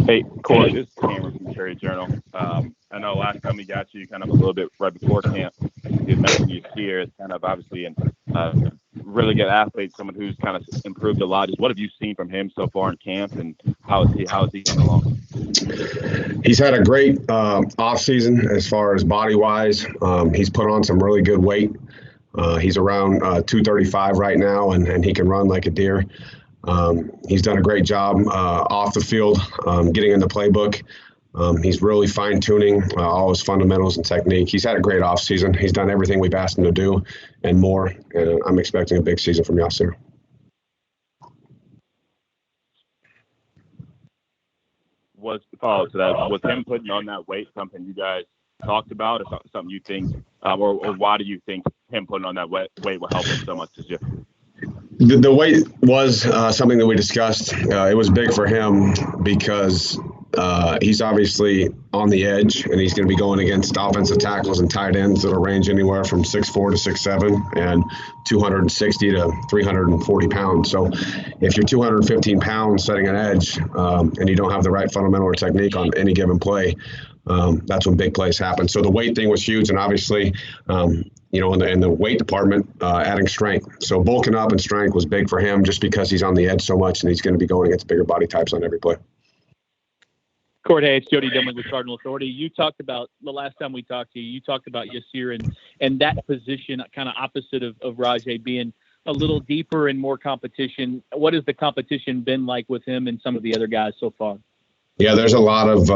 Hey, Corey, this is Cameron from the Cherry Journal. I know last time we got you, kind of a little bit right before camp, you mentioned you here as kind of obviously a really good athlete, someone who's kind of improved a lot. Just what have you seen from him so far in camp, and how is he coming along? He's had a great off season as far as body wise. He's put on some really good weight. He's around 235 right now, and he can run like a deer. He's done a great job off the field, getting in the playbook. He's really fine-tuning all his fundamentals and technique. He's had a great offseason. He's done everything we've asked him to do and more, and I'm expecting a big season from Yasir. What's the follow to that? Was him putting on that weight something you guys talked about, or something you think, or why do you think him putting on that weight will help him so much this year? The weight was something that we discussed. It was big for him because he's obviously on the edge, and he's going to be going against offensive tackles and tight ends that'll range anywhere from 6'4" to 6'7" and 260 to 340 pounds. So if you're 215 pounds setting an edge and you don't have the right fundamental or technique on any given play, that's when big plays happen. So the weight thing was huge, and obviously, in the weight department, adding strength. So bulking up and strength was big for him just because he's on the edge so much, and he's going to be going against bigger body types on every play. Court, hey, it's Jody Dimling with Cardinal Authority. You talked about, the last time we talked to you, you talked about Yasir and that position kind of opposite of Rahjai being a little deeper and more competition. What has the competition been like with him and some of the other guys so far? Yeah, there's a lot of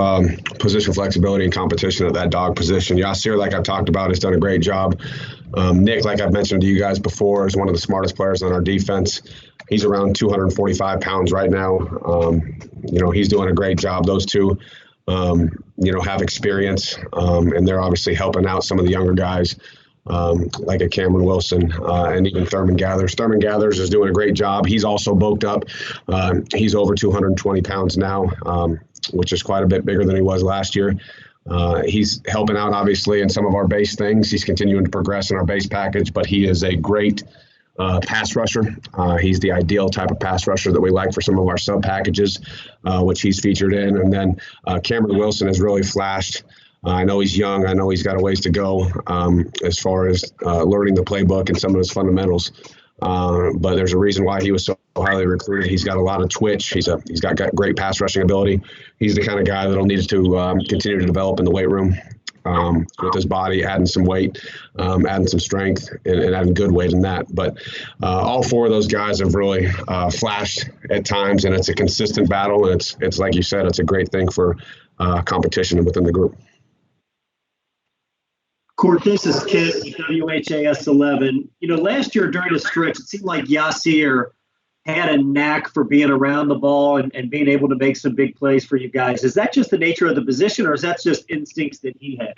position flexibility and competition at that dog position. Yasir, like I've talked about, has done a great job. Nick, like I've mentioned to you guys before, is one of the smartest players on our defense. He's around 245 pounds right now. He's doing a great job. Those two, have experience, and they're obviously helping out some of the younger guys, like a Cameron Wilson and even Thurman Gathers. Thurman Gathers is doing a great job. He's also bulked up. He's over 220 pounds now, which is quite a bit bigger than he was last year. He's helping out, obviously, in some of our base things. He's continuing to progress in our base package, but he is a great pass rusher. He's the ideal type of pass rusher that we like for some of our sub packages, which he's featured in. And then Cameron Wilson has really flashed. I know he's young. I know he's got a ways to go as far as learning the playbook and some of his fundamentals. But there's a reason why he was so highly recruited. He's got a lot of twitch. He's got great pass rushing ability. He's the kind of guy that'll need to continue to develop in the weight room with his body, adding some weight, adding some strength, and adding good weight in that. But all four of those guys have really flashed at times, and it's a consistent battle. And it's like you said, it's a great thing for competition within the group. Court, this is Kit, WHAS 11. Last year during the stretch, it seemed like Yasir had a knack for being around the ball and being able to make some big plays for you guys. Is that just the nature of the position, or is that just instincts that he has?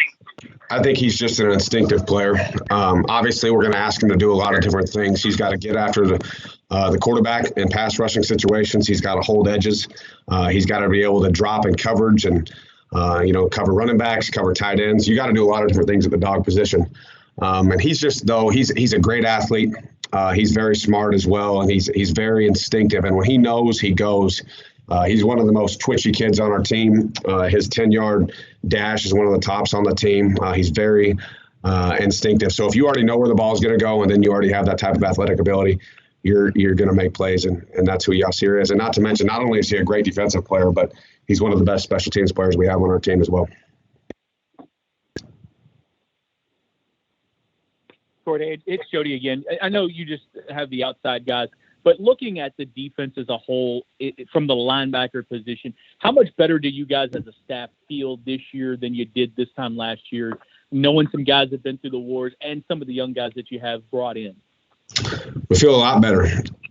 I think he's just an instinctive player. Obviously, we're going to ask him to do a lot of different things. He's got to get after the quarterback in pass rushing situations. He's got to hold edges. He's got to be able to drop in coverage and cover running backs, cover tight ends. You got to do a lot of different things at the dog position. And he's a great athlete. He's very smart as well, and he's very instinctive. And when he knows, he goes. He's one of the most twitchy kids on our team. His 10-yard dash is one of the tops on the team. He's very instinctive. So if you already know where the ball is going to go, and then you already have that type of athletic ability, you're going to make plays, and that's who Yasir is. And not to mention, not only is he a great defensive player, but he's one of the best special teams players we have on our team as well. It's Jody again. I know you just have the outside guys, but looking at the defense as a whole, from the linebacker position, how much better do you guys as a staff feel this year than you did this time last year, knowing some guys have been through the wars and some of the young guys that you have brought in? We feel a lot better.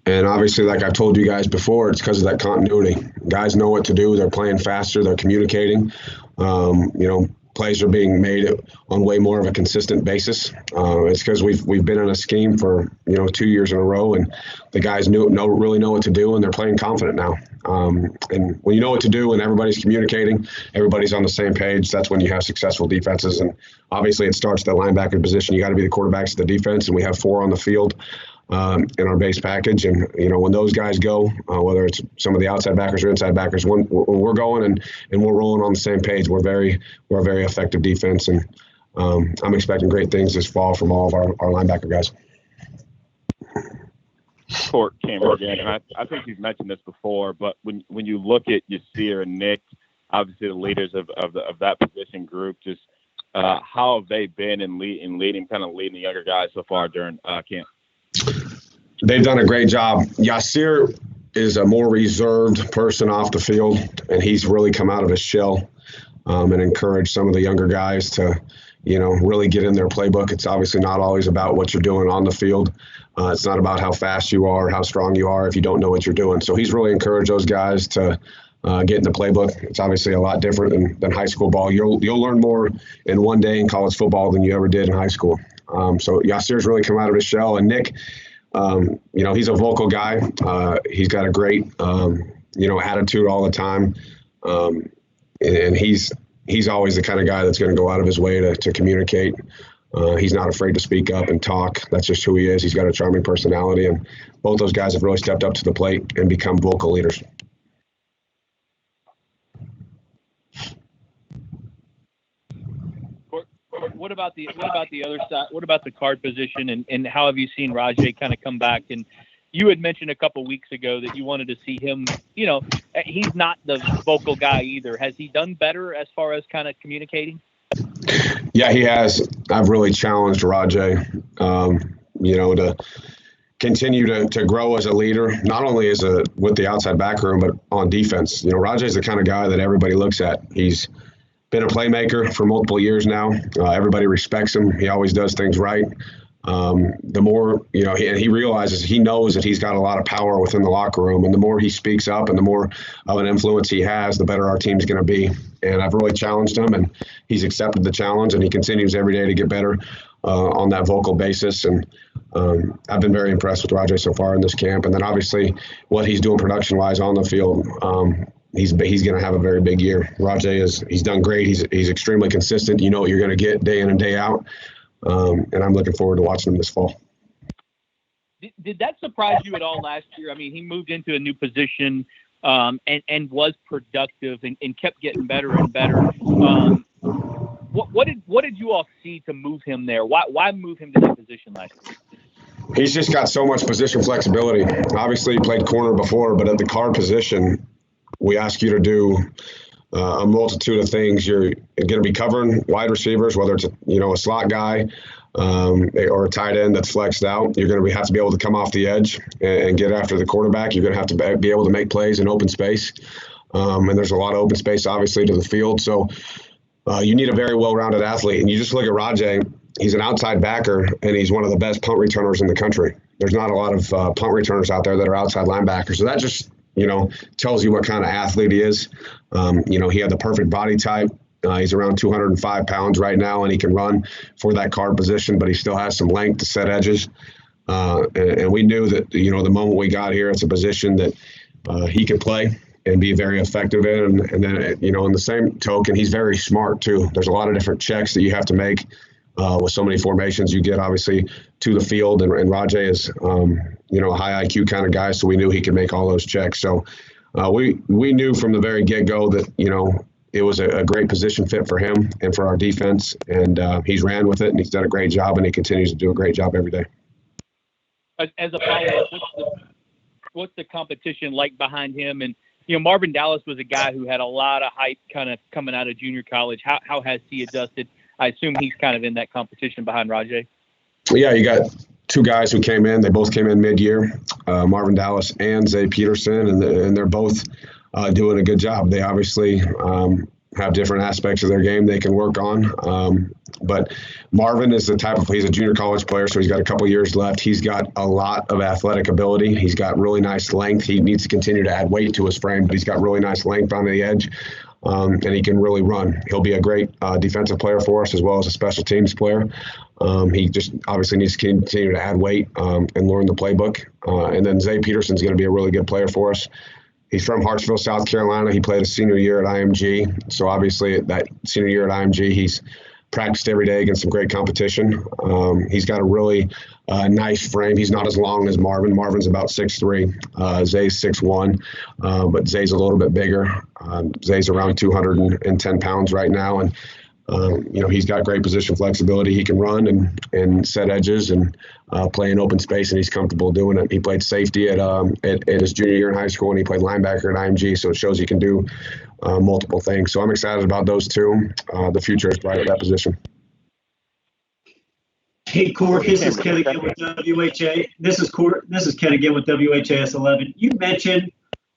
And obviously, like I've told you guys before, it's because of that continuity. Guys know what to do. They're playing faster. They're communicating. Plays are being made on way more of a consistent basis. It's because we've been in a scheme for 2 years in a row, and the guys really know what to do, and they're playing confident now. And when you know what to do and everybody's communicating, everybody's on the same page, that's when you have successful defenses. And obviously, it starts at the linebacker position. You got to be the quarterbacks of the defense, and we have 4 on the field. in our base package. And, when those guys go, whether it's some of the outside backers or inside backers, when we're going and we're rolling on the same page, we're a very effective defense. And I'm expecting great things this fall from all of our linebacker guys. Court Cameron again, and I think you've mentioned this before, but when you look at Yasir and Nick, obviously the leaders of that position group, just how have they been in leading the younger guys so far during camp? They've done a great job. Yasir is a more reserved person off the field, and he's really come out of his shell and encouraged some of the younger guys to, really get in their playbook. It's obviously not always about what you're doing on the field. It's not about how fast you are, how strong you are if you don't know what you're doing. So he's really encouraged those guys to get in the playbook. It's obviously a lot different than high school ball. You'll learn more in one day in college football than you ever did in high school. So Yasir's really come out of his shell. And Nick, he's a vocal guy. He's got a great, attitude all the time. And he's always the kind of guy that's going to go out of his way to communicate. He's not afraid to speak up and talk. That's just who he is. He's got a charming personality, and both those guys have really stepped up to the plate and become vocal leaders. What about the other side? What about the guard position, and how have you seen Rajay kind of come back? And you had mentioned a couple weeks ago that you wanted to see him. He's not the vocal guy either. Has he done better as far as kind of communicating? Yeah, he has. I've really challenged Rajay, to continue to grow as a leader, not only with the outside back room, but on defense. Rajay's the kind of guy that everybody looks at. He's been a playmaker for multiple years now. Everybody respects him. He always does things right. The more, he realizes, he knows that he's got a lot of power within the locker room, and the more he speaks up and the more of an influence he has, the better our team's going to be. And I've really challenged him, and he's accepted the challenge, and he continues every day to get better on that vocal basis. And I've been very impressed with Rajay so far in this camp. And then obviously what he's doing production-wise on the field, he's going to have a very big year. Rajay he's done great. He's extremely consistent. You know what you're going to get day in and day out. And I'm looking forward to watching him this fall. Did that surprise you at all last year? I mean, he moved into a new position and was productive and kept getting better and better. What did you all see to move him there? Why move him to that position last year? He's just got so much position flexibility. Obviously, he played corner before, but at the guard position, we ask you to do a multitude of things. You're going to be covering wide receivers, whether it's a slot guy or a tight end that's flexed out. You're going to have to be able to come off the edge and get after the quarterback. You're going to have to be able to make plays in open space. And there's a lot of open space, obviously, to the field. So you need a very well-rounded athlete. And you just look at Rajay. He's an outside backer, and he's one of the best punt returners in the country. There's not a lot of punt returners out there that are outside linebackers. So that just tells you what kind of athlete he is. He had the perfect body type. He's around 205 pounds right now, and he can run for that guard position, but he still has some length to set edges. And we knew that, the moment we got here, it's a position that he could play and be very effective in. And then, in the same token, he's very smart too. There's a lot of different checks that you have to make with so many formations you get, obviously, to the field. And Rajay is, a high IQ kind of guy, so we knew he could make all those checks. So we knew from the very get-go that, it was a great position fit for him and for our defense. And he's ran with it, and he's done a great job, and he continues to do a great job every day. As a follow-up, what's the competition like behind him? And, Marvin Dallas was a guy who had a lot of hype kind of coming out of junior college. How has he adjusted? I assume he's kind of in that competition behind Rajay. Yeah, you got two guys who came in. They both came in mid-year, Marvin Dallas and Zay Peterson, and they're both doing a good job. They obviously have different aspects of their game they can work on. But Marvin is he's a junior college player, so he's got a couple years left. He's got a lot of athletic ability. He's got really nice length. He needs to continue to add weight to his frame, but he's got really nice length on the edge. And he can really run. He'll be a great defensive player for us as well as a special teams player. He just obviously needs to continue to add weight and learn the playbook. And then Zay Peterson's going to be a really good player for us. He's from Hartsville, South Carolina. He played a senior year at IMG. So obviously that senior year at IMG, he's practiced every day against some great competition. He's got a really nice frame. He's not as long as Marvin. Marvin's about 6'3". Zay's 6'1", but Zay's a little bit bigger. Zay's around 210 pounds right now, and he's got great position flexibility. He can run and set edges and play in open space, and he's comfortable doing it. He played safety at his junior year in high school, and he played linebacker at IMG, so it shows he can do multiple things. So I'm excited about those two. The future is bright at that position. Hey, Court, this is Ken again with WHA. This is Ken again with WHAS 11. You mentioned,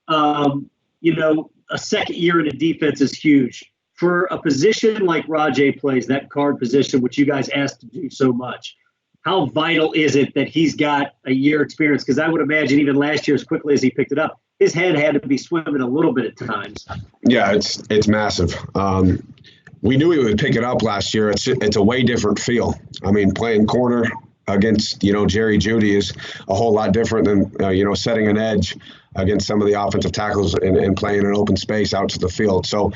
a second year in a defense is huge. For a position like Rajay plays, that guard position, which you guys asked to do so much, how vital is it that he's got a year experience? Because I would imagine even last year, as quickly as he picked it up, his head had to be swimming a little bit at times. Yeah, it's massive. We knew he would pick it up last year. It's a way different feel. I mean, playing corner against, Jerry Jeudy is a whole lot different than, setting an edge against some of the offensive tackles and playing in open space out to the field. So,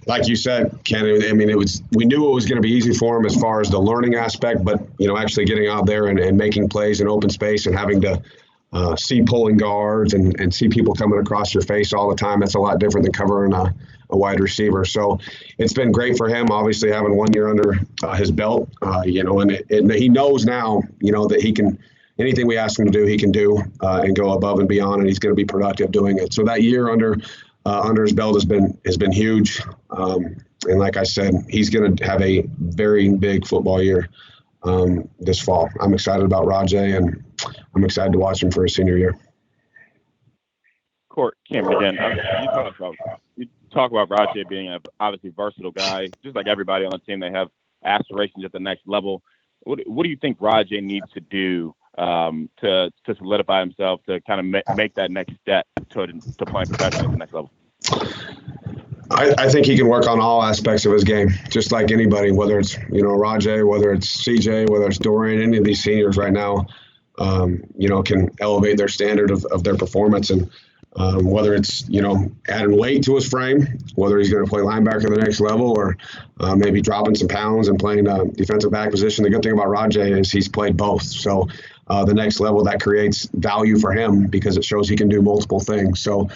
like you said, Ken, we knew it was going to be easy for him as far as the learning aspect, but, actually getting out there and making plays in open space and having to see pulling guards and see people coming across your face all the time, that's a lot different than covering a wide receiver. So it's been great for him, obviously, having 1 year under his belt, and he knows now, that he can, anything we ask him to do, he can do and go above and beyond, and he's going to be productive doing it. So that year under his belt has been huge. And like I said, he's going to have a very big football year this fall. I'm excited about Rajay, and I'm excited to watch him for his senior year. Court, Cameron, again, you talk about Rajay being a obviously versatile guy, just like everybody on the team. They have aspirations at the next level. What do you think Rajay needs to do to solidify himself, to kind of make that next step to playing professionally at the next level? I think he can work on all aspects of his game, just like anybody, whether it's, Rajay, whether it's CJ, whether it's Dorian, any of these seniors right now, can elevate their standard of their performance. And whether it's, adding weight to his frame, whether he's going to play linebacker at the next level, or maybe dropping some pounds and playing a defensive back position. The good thing about Rajay is he's played both. So the next level, that creates value for him because it shows he can do multiple things. So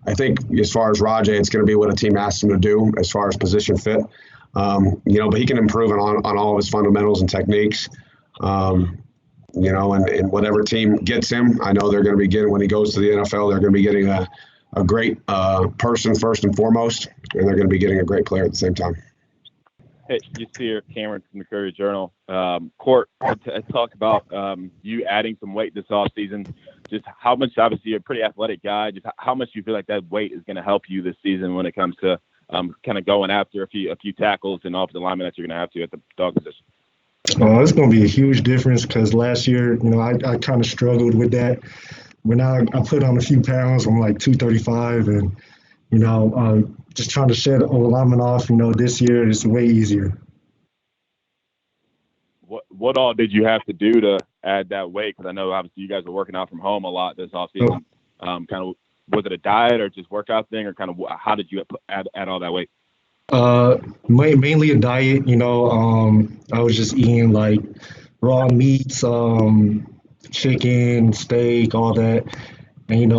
I think as far as Rajay, it's going to be what a team asks him to do as far as position fit. But he can improve on all of his fundamentals and techniques. And whatever team gets him, I know they're going to be getting, when he goes to the NFL, they're going to be getting a great person first and foremost, and they're going to be getting a great player at the same time. Hey, you see here, Cameron from the Courier Journal. Court, I talked about you adding some weight this offseason. Just how much, obviously, you're a pretty athletic guy. Just how much do you feel like that weight is going to help you this season when it comes to kind of going after a few tackles and offensive linemen that you're going to have to at the dog position? It's going to be a huge difference because last year, I kind of struggled with that. But now I put on a few pounds. I'm like 235, and just trying to shed alignment off. This year is way easier. What all did you have to do to add that weight? Because I know obviously you guys are working out from home a lot this offseason. Kind of, was it a diet or just workout thing, or kind of how did you add all that weight? Mainly a diet. I was just eating like raw meats, chicken, steak, all that. And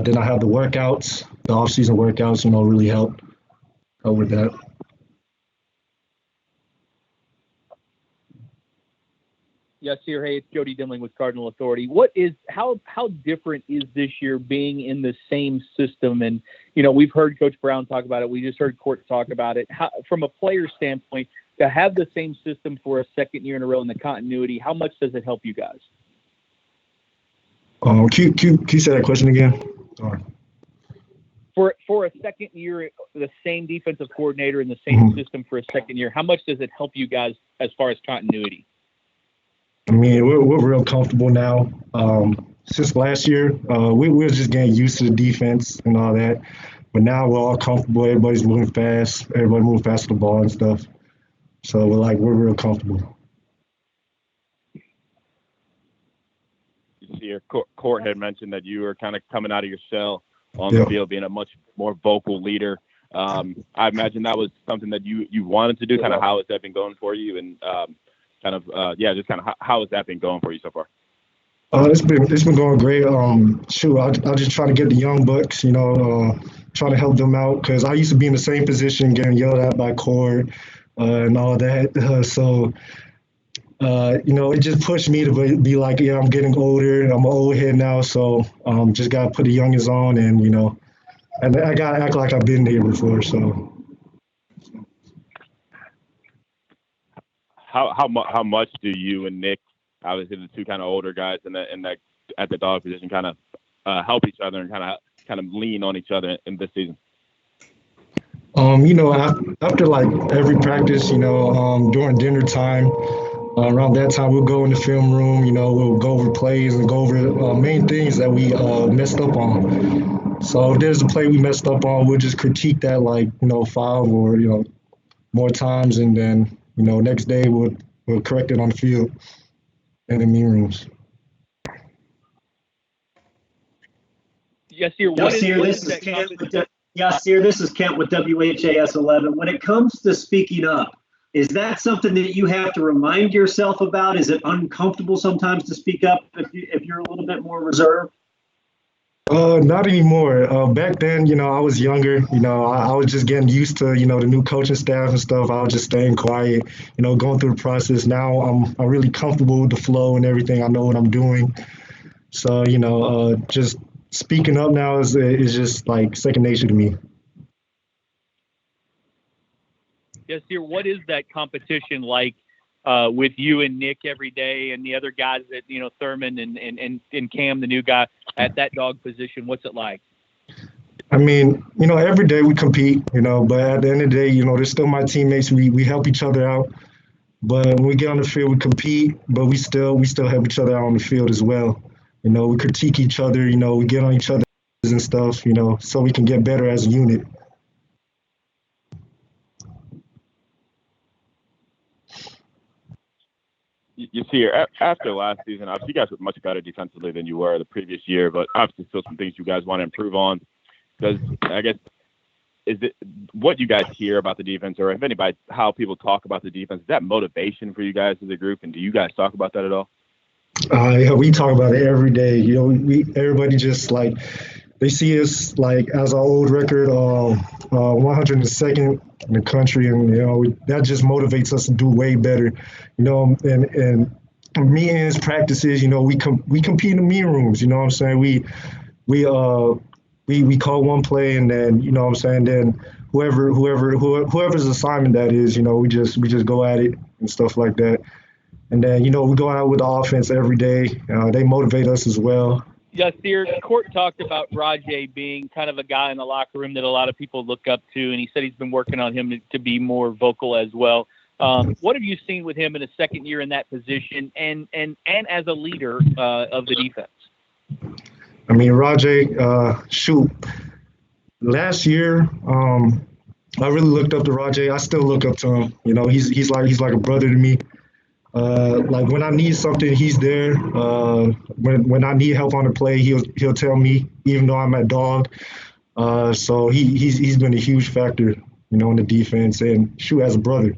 then I have the workouts, the off-season workouts. Really help with that. Yes, here. Hey, it's Jody Dimling with Cardinal Authority. How different is this year being in the same system? And we've heard Coach Brown talk about it. We just heard Court talk about it. From a player standpoint, to have the same system for a second year in a row and the continuity, how much does it help you guys? Can you say that question again? Sorry. For a second year, the same defensive coordinator in the same system for a second year, how much does it help you guys as far as continuity? I mean, we're real comfortable now. Since last year, we were just getting used to the defense and all that. But now we're all comfortable. Everybody's moving fast. Everybody moving fast with the ball and stuff. So we're real comfortable. You see here, Court had mentioned that you were kind of coming out of your shell on the field, being a much more vocal leader. I imagine that was something that you wanted to do. Kind of how has that been going for you, and just kind of how has that been going for you so far? It's been going great. I just try to get the young bucks, trying to help them out because I used to be in the same position, getting yelled at by Cord and all that. It just pushed me to be like, yeah, I'm getting older. I'm an old head now, so just gotta put the youngins on, and I gotta act like I've been here before. So. How much do you and Nick, obviously the two kind of older guys in that at the dog position, kind of help each other and kind of lean on each other in this season? After like every practice, during dinner time, around that time we'll go in the film room. We'll go over plays and go over main things that we messed up on. So if there's a play we messed up on, we'll just critique that 5 or more times, and then next day we'll correct it on the field and in the meeting rooms. Yasir, this is Kent with WHAS 11. When it comes to speaking up, is that something that you have to remind yourself about? Is it uncomfortable sometimes to speak up if you're a little bit more reserved? Not anymore. Back then, I was younger. I was just getting used to, the new coaching staff and stuff. I was just staying quiet, going through the process. Now I'm really comfortable with the flow and everything. I know what I'm doing. So, just speaking up now is just like second nature to me. Yes, dear. What is that competition like with you and Nick every day and the other guys that, Thurman and Cam, the new guy at that dog position? What's it like? I mean, every day we compete, but at the end of the day, they're still my teammates. We help each other out. But when we get on the field, we compete, but we still help each other out on the field as well. We critique each other, we get on each other and stuff, so we can get better as a unit. You see here, after last season, obviously you guys were much better defensively than you were the previous year, but obviously still some things you guys want to improve on. Is it what you guys hear about the defense, or if anybody, how people talk about the defense, is that motivation for you guys as a group, and do you guys talk about that at all? Yeah, we talk about it every day. Everybody just they see us as our old record, 102nd in the country, and that just motivates us to do way better. And meetings, practices, we compete in the meeting rooms. You know what I'm saying? We call one play, and then then whoever's assignment that is, we just go at it and stuff like that. And then we go out with the offense every day. They motivate us as well. Yasir, Court talked about Rajay being kind of a guy in the locker room that a lot of people look up to, and he said he's been working on him to be more vocal as well. What have you seen with him in his second year in that position and as a leader of the defense? I mean, Rajay, last year, I really looked up to Rajay. I still look up to him. He's like a brother to me. When I need something, he's there. When I need help on the play, he'll tell me, even though I'm at dog. So he's been a huge factor, in the defense, and as a brother.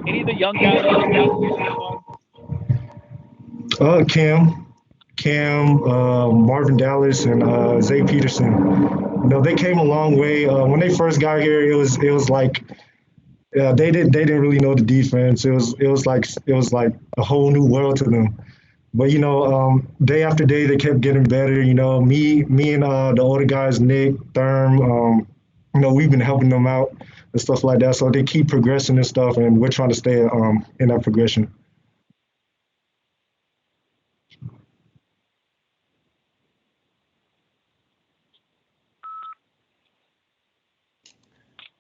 Any of the young guys Cam, Marvin Dallas, and Zay Peterson. They came a long way. When they first got here, it was like. Yeah, they didn't really know the defense. It was like a whole new world to them. But day after day they kept getting better. Me and the older guys, Nick, Therm, we've been helping them out and stuff like that. So they keep progressing and stuff, and we're trying to stay in that progression.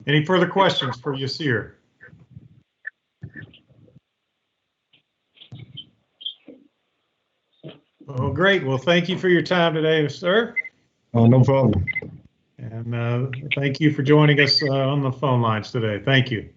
Any further questions for Yasir? Oh, great. Well, thank you for your time today, sir. Oh, no problem. And thank you for joining us on the phone lines today. Thank you.